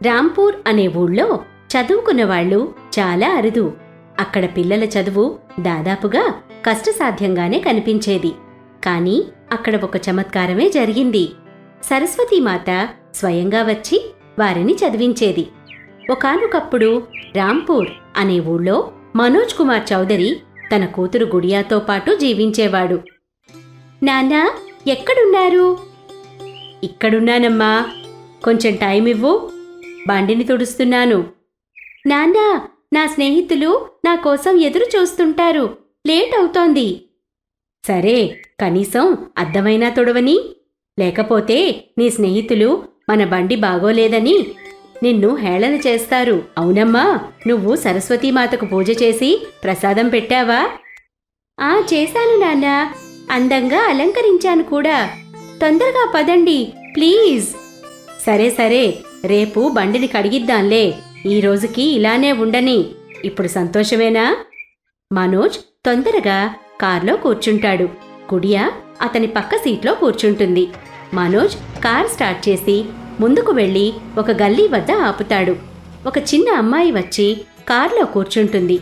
రాంపూర్ అనే ఊళ్ళో చదువుకున్న వాళ్ళు చాలా అరుదు. అక్కడ పిల్లల చదువు దాదాపుగా కష్టసాధ్యంగానే కనిపించేది. కాని అక్కడ ఒక చమత్కారమే జరిగింది. సరస్వతీమాత స్వయంగా వచ్చి వారిని చదివించేది. ఒకానొకప్పుడు రాంపూర్ అనే ఊళ్ళో మనోజ్ కుమార్ చౌదరి తన కూతురు గుడియాతో పాటు జీవించేవాడు. నాన్నా, ఎక్కడున్నారు? ఇక్కడున్నానమ్మా, కొంచెం టైం ఇవ్వు, బండిని తుడుస్తున్నాను. నాన్నా, నా స్నేహితులు నా కోసం ఎదురు చూస్తుంటారు, లేట్ అవుతోంది. సరే, కనీసం అద్దమైనా తుడవని, లేకపోతే నీ స్నేహితులు మన బండి బాగోలేదని నిన్ను హేళన చేస్తారు. అవునమ్మా, నువ్వు సరస్వతీమాతకు పూజ చేసి ప్రసాదం పెట్టావా? చేశాను నాన్నా, అందంగా అలంకరించాను కూడా. తొందరగా పదండి ప్లీజ్. సరే సరే, రేపు బండిని కడిగిద్దాంలే, ఈ రోజుకి ఇలానే ఉండని. ఇప్పుడు సంతోషమేనా? మనోజ్ తొందరగా కార్లో కూర్చుంటాడు. గుడియా అతని పక్క సీట్లో కూర్చుంటుంది. మనోజ్ కార్ స్టార్ట్ చేసి ముందుకు వెళ్లి ఒక గల్లీ వద్ద ఆపుతాడు. ఒక చిన్న అమ్మాయి వచ్చి కార్లో కూర్చుంటుంది.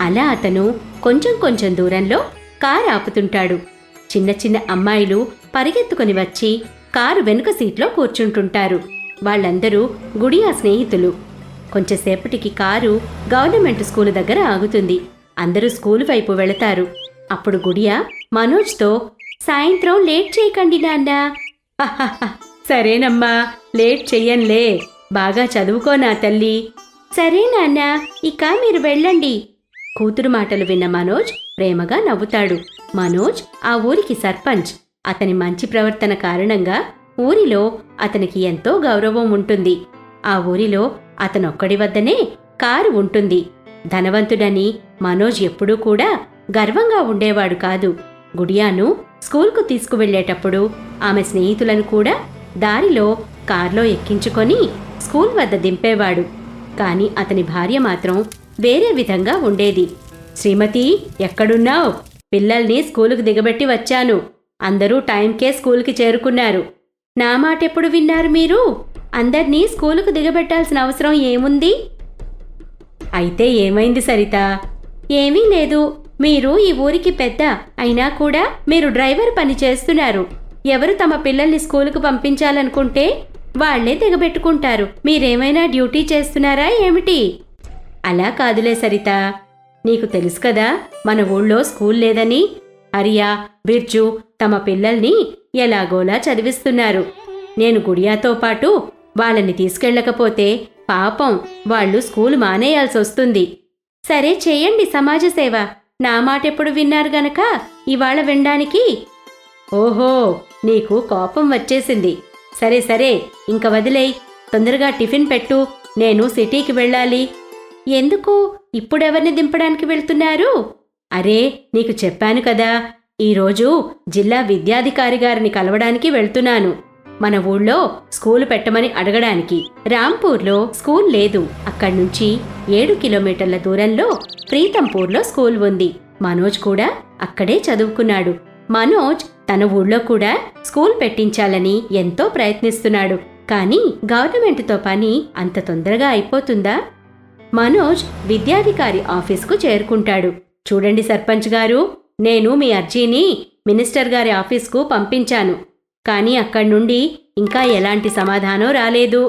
అలా అతను కొంచెం కొంచెం దూరంలో కారు ఆపుతుంటాడు. చిన్న చిన్న అమ్మాయిలు పరిగెత్తుకుని వచ్చి కారు వెనుక సీట్లో కూర్చుంటుంటారు. వాళ్ళందరూ గుడియా స్నేహితులు. కొంచెంసేపటికి కారు గవర్నమెంట్ స్కూలు దగ్గర ఆగుతుంది. అందరూ స్కూలు వైపు వెళతారు. అప్పుడు గుడియా మనోజ్తో, సాయంత్రం లేట్ చేయకండి నాన్నా. సరేనమ్మా, లేట్ చెయ్యన్లే, బాగా చదువుకో నా తల్లి. సరే నాన్నా, ఇక మీరు వెళ్ళండి. కూతురు మాటలు విన్న మనోజ్ ప్రేమగా నవ్వుతాడు. మనోజ్ ఆ ఊరికి సర్పంచ్. అతని మంచి ప్రవర్తన కారణంగా ఊరిలో అతనికి ఎంతో గౌరవం ఉంటుంది. ఆ ఊరిలో అతనొక్కడి వద్దనే కారు ఉంటుంది. ధనవంతుడని మనోజ్ ఎప్పుడూ కూడా గర్వంగా ఉండేవాడు కాదు. గుడియాను స్కూల్కు తీసుకువెళ్లేటప్పుడు ఆమె స్నేహితులను కూడా దారిలో కార్లో ఎక్కించుకొని స్కూల్ వద్ద దింపేవాడు. కాని అతని భార్య మాత్రం వేరే విధంగా ఉండేది. శ్రీమతి, ఎక్కడున్నావ్? పిల్లల్ని స్కూలుకు దిగబెట్టి వచ్చాను. అందరూ టైంకే స్కూలుకి చేరుకున్నారు. నా మాటెప్పుడు విన్నారు మీరు? అందర్నీ స్కూలుకు దిగబెట్టాల్సిన అవసరం ఏముంది? అయితే ఏమైంది సరిత? ఏమీ లేదు. మీరు ఈ ఊరికి పెద్ద అయినా కూడా మీరు డ్రైవర్ పని చేస్తున్నారు. ఎవరు తమ పిల్లల్ని స్కూలుకు పంపించాలనుకుంటే వాళ్లే దిగబెట్టుకుంటారు. మీరేమైనా డ్యూటీ చేస్తున్నారా ఏమిటి? అలా కాదులే సరిత, నీకు తెలుసు కదా మన ఊళ్ళో స్కూల్ లేదని. హరియా, బిర్జు తమ పిల్లల్ని ఎలాగోలా చదివిస్తున్నారు. నేను గుడియాతో పాటు వాళ్ళని తీసుకెళ్ళకపోతే పాపం వాళ్ళు స్కూలు మానేయాల్సొస్తుంది. సరే చేయండి సమాజ సేవ. నా మాటెప్పుడు విన్నారు గనక ఇవాళ వినడానికి. ఓహో, నీకు కోపం వచ్చేసింది. సరే సరే, ఇంక వదిలేయ్. తొందరగా టిఫిన్ పెట్టు, నేను సిటీకి వెళ్ళాలి. ఎందుకు? ఇప్పుడెవర్ని దింపడానికి వెళ్తున్నారు? అరే, నీకు చెప్పాను కదా, ఈరోజు జిల్లా విద్యాధికారి గారిని కలవడానికి వెళ్తున్నాను. మన ఊళ్ళో స్కూలు పెట్టమని అడగడానికి. రాంపూర్లో స్కూల్ లేదు. అక్కడ్నుంచి 7 కిలోమీటర్ల దూరంలో ప్రీతంపూర్లో స్కూల్ ఉంది. మనోజ్ కూడా అక్కడే చదువుకున్నాడు. మనోజ్ తన ఊళ్ళో కూడా స్కూల్ పెట్టించాలని ఎంతో ప్రయత్నిస్తున్నాడు. కానీ గవర్నమెంటుతో పని అంత తొందరగా అయిపోతుందా? మనోజ్ విద్యాధికారి ఆఫీస్కు చేరుకుంటాడు. చూడండి సర్పంచ్ గారు, నేను మీ అర్జీని మినిస్టర్ గారి ఆఫీస్కు పంపించాను. కానీ అక్కడి నుండి ఇంకా ఎలాంటి సమాధానం రాలేదు.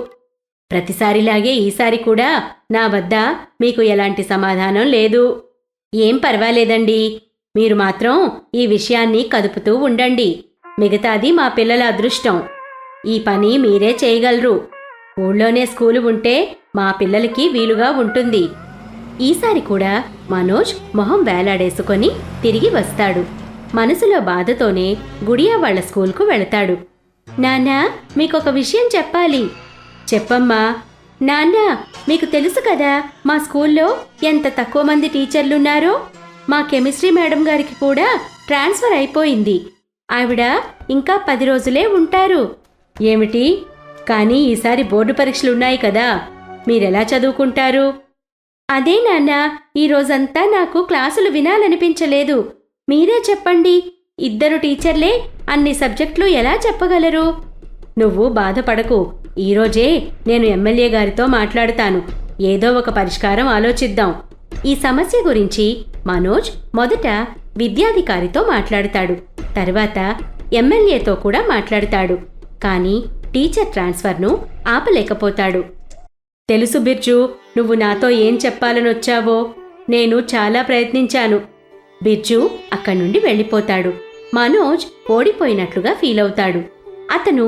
ప్రతిసారిలాగే ఈసారి కూడా నా వద్ద మీకు ఎలాంటి సమాధానం లేదు. ఏం పర్వాలేదండి, మీరు మాత్రం ఈ విషయాన్ని కదుపుతూ ఉండండి. మిగతాది మా పిల్లల అదృష్టం. ఈ పని మీరే చేయగలరు. ఊళ్ళోనే స్కూలు ఉంటే మా పిల్లలకి వీలుగా ఉంటుంది. ఈసారి కూడా మనోజ్ మొహం వేలాడేసుకొని తిరిగి వస్తాడు. మనసులో బాధతోనే గుడియా వాళ్ల స్కూల్కు వెళతాడు. నాన్నా, మీకొక విషయం చెప్పాలి. చెప్పమ్మా. నాన్నా, మీకు తెలుసు కదా మా స్కూల్లో ఎంత తక్కువ మంది టీచర్లున్నారో. మా కెమిస్ట్రీ మేడం గారికి కూడా ట్రాన్స్ఫర్ అయిపోయింది. ఆవిడ ఇంకా 10 రోజులే ఉంటారు. ఏమిటి? కానీ ఈసారి బోర్డు పరీక్షలున్నాయి కదా, మీరెలా చదువుకుంటారు? అదే నాన్నా, ఈ రోజంతా నాకు క్లాసులు వినాలనిపించలేదు. మీరే చెప్పండి, 2 టీచర్లే అన్ని సబ్జెక్టులు ఎలా చెప్పగలరు? నువ్వు బాధపడకు. ఈరోజే నేను ఎమ్మెల్యే గారితో మాట్లాడుతాను. ఏదో ఒక పరిష్కారం ఆలోచిద్దాం. ఈ సమస్య గురించి మనోజ్ మొదట విద్యాధికారితో మాట్లాడతాడు. తర్వాత ఎమ్మెల్యేతో కూడా మాట్లాడతాడు. కానీ టీచర్ ట్రాన్స్ఫర్ను ఆపలేకపోతాడు. తెలుసు బిర్జు, నువ్వు నాతో ఏం చెప్పాలనొచ్చావో. నేను చాలా ప్రయత్నించాను. బిర్జు అక్కడి నుండి వెళ్ళిపోతాడు. మనోజ్ ఓడిపోయినట్లుగా ఫీలవుతాడు. అతను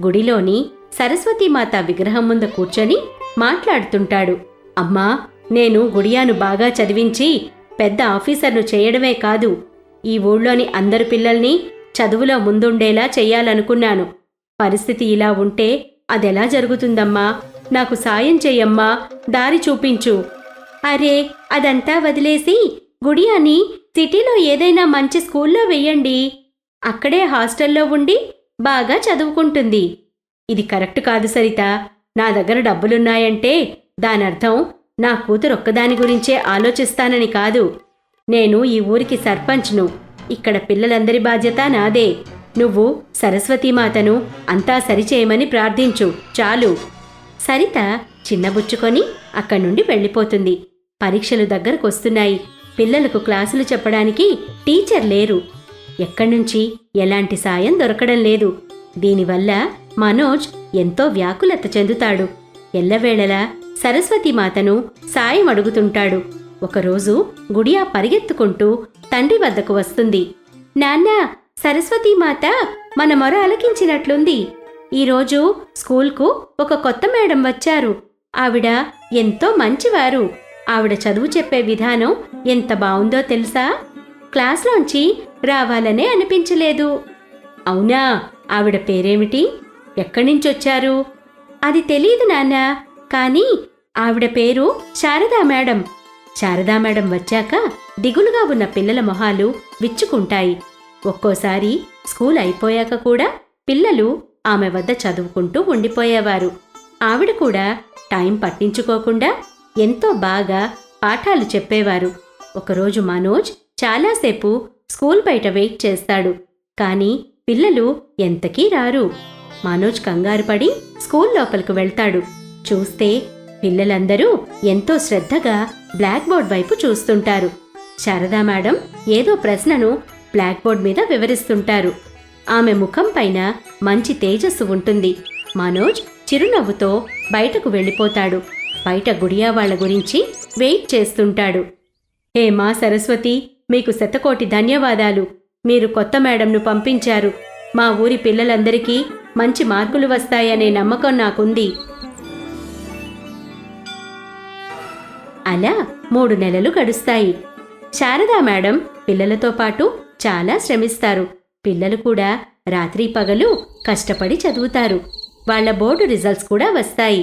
గుడిలోని సరస్వతీమాత విగ్రహం ముందు కూర్చొని మాట్లాడుతుంటాడు. అమ్మా, నేను గుడియాను బాగా చదివించి పెద్ద ఆఫీసర్ను చేయడమే కాదు, ఈ ఊళ్ళోని అందరు పిల్లల్ని చదువులో ముందుండేలా చెయ్యాలనుకున్నాను. పరిస్థితి ఇలా ఉంటే అదెలా జరుగుతుందమ్మా? నాకు సాయం చెయ్యమ్మా, దారి చూపించు. అరే, అదంతా వదిలేసి గుడియాని సిటీలో ఏదైనా మంచి స్కూల్లో వెయ్యండి. అక్కడే హాస్టల్లో ఉండి బాగా చదువుకుంటుంది. ఇది కరెక్ట్ కాదు సరిత. నా దగ్గర డబ్బులున్నాయంటే దానర్థం నా కూతురొక్కదాని గురించే ఆలోచిస్తానని కాదు. నేను ఈ ఊరికి సర్పంచ్ను. ఇక్కడ పిల్లలందరి బాధ్యత నాదే. నువ్వు సరస్వతీమాతను అంతా సరిచేయమని ప్రార్థించు చాలు. సరిత చిన్నబుచ్చుకొని అక్కడి నుండి వెళ్ళిపోతుంది. పరీక్షలు దగ్గరకొస్తున్నాయి. పిల్లలకు క్లాసులు చెప్పడానికి టీచర్ లేరు. ఎక్కడ్నుంచి ఎలాంటి సాయం దొరకడం లేదు. దీనివల్ల మనోజ్ ఎంతో వ్యాకులత చెందుతాడు. ఎల్లవేళలా సరస్వతీమాతను సాయం అడుగుతుంటాడు. ఒకరోజు గుడియా పరిగెత్తుకుంటూ తండ్రి వద్దకు వస్తుంది. నాన్నా, సరస్వతీమాత మన మొర ఆలకించినట్లుంది. ఈరోజు స్కూల్కు ఒక కొత్త మేడం వచ్చారు. ఆవిడ ఎంతో మంచివారు. ఆవిడ చదువు చెప్పే విధానం ఎంత బావుందో తెలుసా? క్లాస్లోంచి రావాలనే అనిపించలేదు. అవునా? ఆవిడ పేరేమిటి? ఎక్కడ్నించొచ్చారు? అది తెలీదు నాన్నా, కానీ ఆవిడ పేరు శారదా మేడం. శారదా మేడం వచ్చాక దిగులుగా ఉన్న పిల్లల మొహాలు విచ్చుకుంటాయి. ఒక్కోసారి స్కూల్ అయిపోయాక కూడా పిల్లలు ఆమె వద్ద చదువుకుంటూ ఉండిపోయేవారు. ఆవిడ కూడా టైం పట్టించుకోకుండా ఎంతో బాగా పాఠాలు చెప్పేవారు. ఒకరోజు మనోజ్ చాలాసేపు స్కూల్ బయట వెయిట్ చేస్తాడు. కానీ పిల్లలు ఎంతకీ రారు. మనోజ్ కంగారుపడి స్కూల్ లోపలికి వెళ్తాడు. చూస్తే పిల్లలందరూ ఎంతో శ్రద్ధగా బ్లాక్ బోర్డ్ వైపు చూస్తుంటారు. శారదా మేడం ఏదో ప్రశ్నను బ్లాక్ బోర్డ్ మీద వివరిస్తుంటారు. ఆమె ముఖం పైన మంచి తేజస్సు ఉంటుంది. మనోజ్ చిరునవ్వుతో బయటకు వెళ్ళిపోతాడు. బయట గుడియా వాళ్ల గురించి వెయిట్ చేస్తుంటాడు. హేమా, సరస్వతి, మీకు శతకోటి ధన్యవాదాలు. మీరు కొత్త మేడంను పంపించారు. మా ఊరి పిల్లలందరికీ మంచి మార్కులు వస్తాయనే నమ్మకం నాకుంది. అలా 3 నెలలు గడుస్తాయి. శారదా మేడం పిల్లలతో పాటు చాలా శ్రమిస్తారు. పిల్లలు కూడా రాత్రి పగలు కష్టపడి చదువుతారు. వాళ్ల బోర్డు రిజల్ట్స్ కూడా వస్తాయి.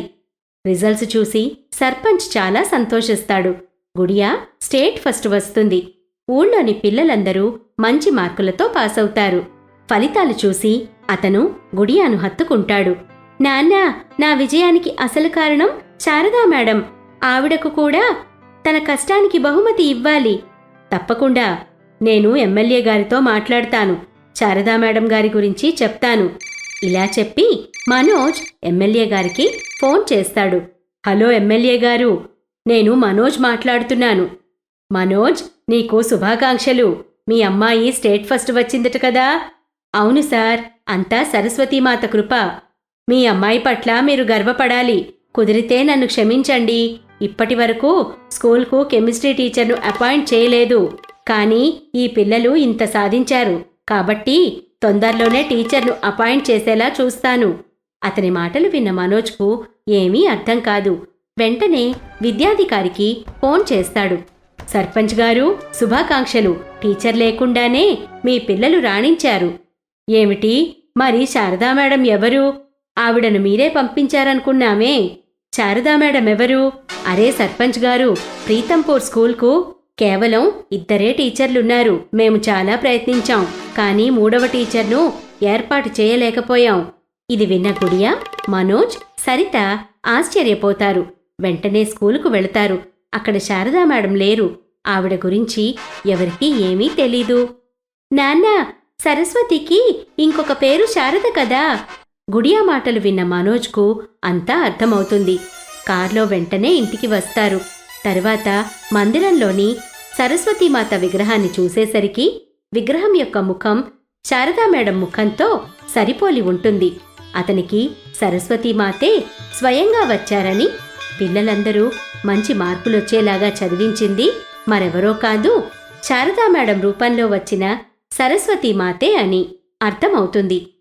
రిజల్ట్స్ చూసి సర్పంచ్ చాలా సంతోషిస్తాడు. గుడియా స్టేట్ ఫస్ట్ వస్తుంది. ఊళ్ళోని పిల్లలందరూ మంచి మార్కులతో పాసవుతారు. ఫలితాలు చూసి అతను గుడియాను హత్తుకుంటాడు. నాన్నా, నా విజయానికి అసలు కారణం శారదా మేడం. ఆవిడకు కూడా తన కష్టానికి బహుమతి ఇవ్వాలి. తప్పకుండా. నేను ఎమ్మెల్యే గారితో మాట్లాడతాను. శారదా మేడం గారి గురించి చెప్తాను. ఇలా చెప్పి మనోజ్ ఎమ్మెల్యే గారికి ఫోన్ చేస్తాడు. హలో ఎమ్మెల్యే గారు, నేను మనోజ్ మాట్లాడుతున్నాను. మనోజ్, నీకు శుభాకాంక్షలు. మీ అమ్మాయి స్టేట్ ఫస్ట్ వచ్చిందట కదా? అవును సార్, అంతా సరస్వతీమాత కృప. మీ అమ్మాయి పట్ల మీరు గర్వపడాలి. కుదిరితే నన్ను క్షమించండి. ఇప్పటి వరకు స్కూల్కు కెమిస్ట్రీ టీచర్ను అపాయింట్ చేయలేదు. కానీ ఈ పిల్లలు ఇంత సాధించారు కాబట్టి తొందరలోనే టీచర్ను అపాయింట్ చేసేలా చూస్తాను. అతని మాటలు విన్న మనోజ్కు ఏమీ అర్థం కాదు. వెంటనే విద్యాధికారికి ఫోన్ చేస్తాడు. సర్పంచ్ గారు, శుభాకాంక్షలు. టీచర్ లేకుండానే మీ పిల్లలు రాణించారు. ఏమిటి? మరి శారదా మేడం ఎవరు? ఆవిడను మీరే పంపించారనుకున్నామే. శారదా మేడం ఎవరు? అరే సర్పంచ్ గారు, ప్రీతంపూర్ స్కూల్కు కేవలం 2 టీచర్లున్నారు. మేము చాలా ప్రయత్నించాం, కానీ 3వ టీచర్ను ఏర్పాటు చేయలేకపోయాం. ఇది విన్న గుడియా, మనోజ్, సరిత ఆశ్చర్యపోతారు. వెంటనే స్కూలుకు వెళతారు. అక్కడ శారదా మేడం లేరు. ఆవిడ గురించి ఎవరికీ ఏమీ తెలీదు. నాన్నా, సరస్వతికి ఇంకొక పేరు శారద కదా? గుడియా మాటలు విన్న మనోజ్కు అంతా అర్థమవుతుంది. కార్లో వెంటనే ఇంటికి వస్తారు. తరువాత మందిరంలోని సరస్వతీమాత విగ్రహాన్ని చూసేసరికి విగ్రహం యొక్క ముఖం శారదా మేడం ముఖంతో సరిపోలి ఉంటుంది. అతనికి సరస్వతీమాతే స్వయంగా వచ్చారని, పిల్లలందరూ మంచి మార్కులొచ్చేలాగా చదివించింది మరెవరో కాదు, శారదా మేడం రూపంలో వచ్చిన సరస్వతీమాతే అని అర్థమవుతుంది.